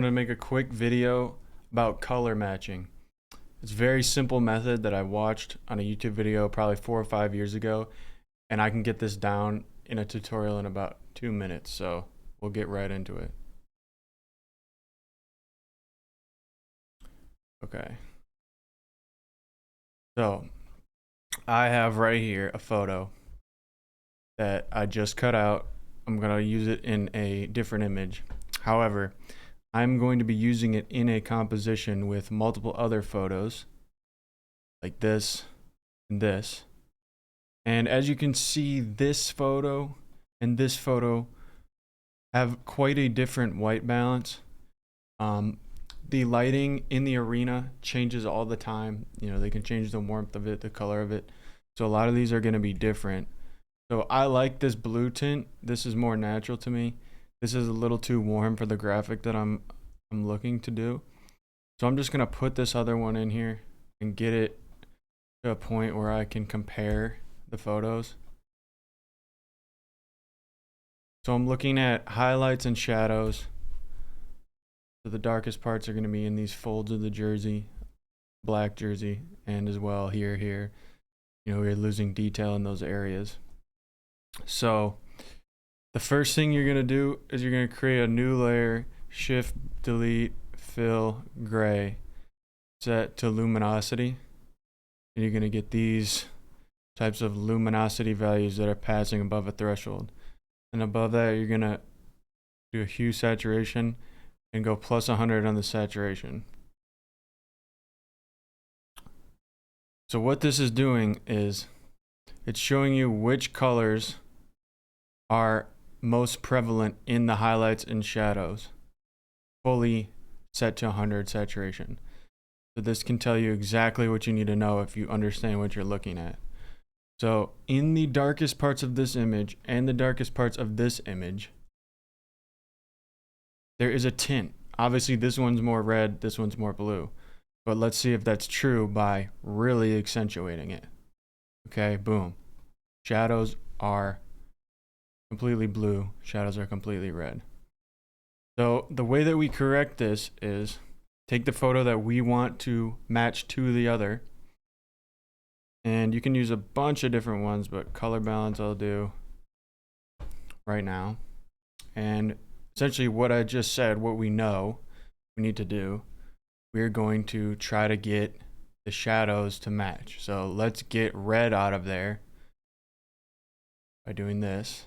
I'm going to make a quick video about color matching. It's a very simple method that I watched on a YouTube video probably 4 or 5 years ago, and I can get this down in a tutorial in about 2 minutes, so we'll get right into it. Okay. So, I have right here a photo that I just cut out. I'm going to use it in a different image. However, I'm going to be using it in a composition with multiple other photos, like this and this. And as you can see, this photo and this photo have quite a different white balance. The lighting in the arena changes all the time. You know, they can change the warmth of it, the color of it. So a lot of these are going to be different. So I like this blue tint. This is more natural to me. This is a little too warm for the graphic that I'm looking to do. So I'm just going to put this other one in here and get it to a point where I can compare the photos. So I'm looking at highlights and shadows. So the darkest parts are going to be in these folds of the jersey, black jersey, and as well here. You know, we're losing detail in those areas. So the first thing you're going to do is you're going to create a new layer, shift, delete, fill, gray, set to luminosity. And you're going to get these types of luminosity values that are passing above a threshold. And above that, you're going to do a hue saturation and go plus 100 on the saturation. So what this is doing is it's showing you which colors are most prevalent in the highlights and shadows, fully set to 100 saturation. So this can tell you exactly what you need to know if you understand what you're looking at. So in the darkest parts of this image and the darkest parts of this image, there is a tint. Obviously this one's more red, this one's more blue. But let's see if that's true by really accentuating it. Okay, boom. Shadows are completely blue, shadows are completely red. So the way that we correct this is take the photo that we want to match to the other. And you can use a bunch of different ones, but color balance I'll do right now. And essentially what I just said, what we know we need to do, we're going to try to get the shadows to match. So let's get red out of there by doing this.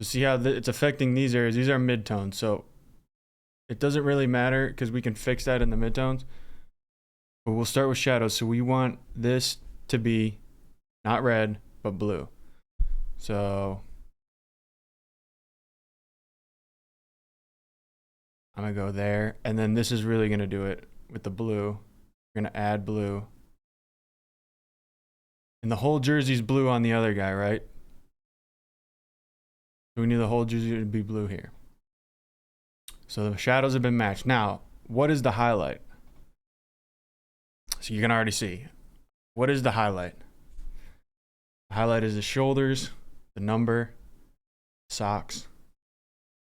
So see how it's affecting these areas. These are midtones, so it doesn't really matter because we can fix that in the midtones. But we'll start with shadows. So we want this to be not red, but blue. So I'm gonna go there, and then this is really gonna do it with the blue. We're gonna add blue. And the whole jersey's blue on the other guy, right? So we need the whole jersey to be blue here. So the shadows have been matched. Now, what is the highlight? So you can already see. What is the highlight? The highlight is the shoulders, the number, socks.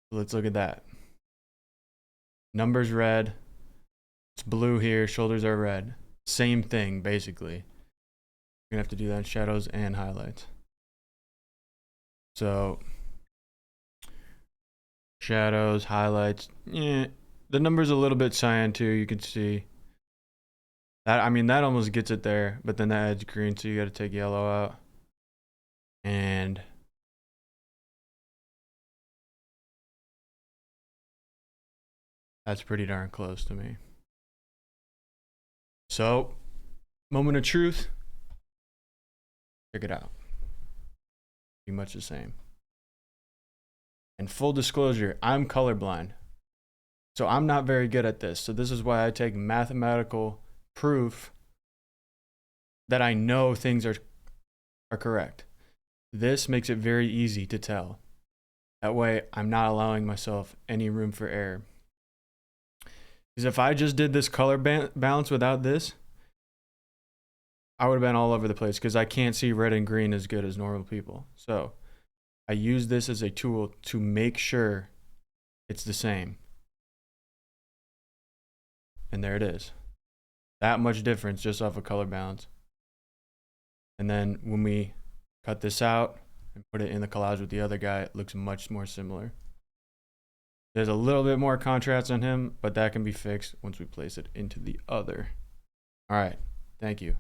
So let's look at that. Number's red. It's blue here. Shoulders are red. Same thing, basically. You're going to have to do that in shadows and highlights. So shadows, highlights. Yeah, the number's a little bit cyan too. You can see that. I mean, that almost gets it there, but then that adds green, so you got to take yellow out. And that's pretty darn close to me. So, moment of truth. Check it out. Pretty much the same. And full disclosure, I'm colorblind. So I'm not very good at this. So this is why I take mathematical proof that I know things are correct. This makes it very easy to tell. That way I'm not allowing myself any room for error. Because if I just did this color balance without this, I would have been all over the place because I can't see red and green as good as normal people. So I use this as a tool to make sure it's the same. And there it is. That much difference just off of color balance. And then when we cut this out and put it in the collage with the other guy, it looks much more similar. There's a little bit more contrast on him, but that can be fixed once we place it into the other. All right, thank you.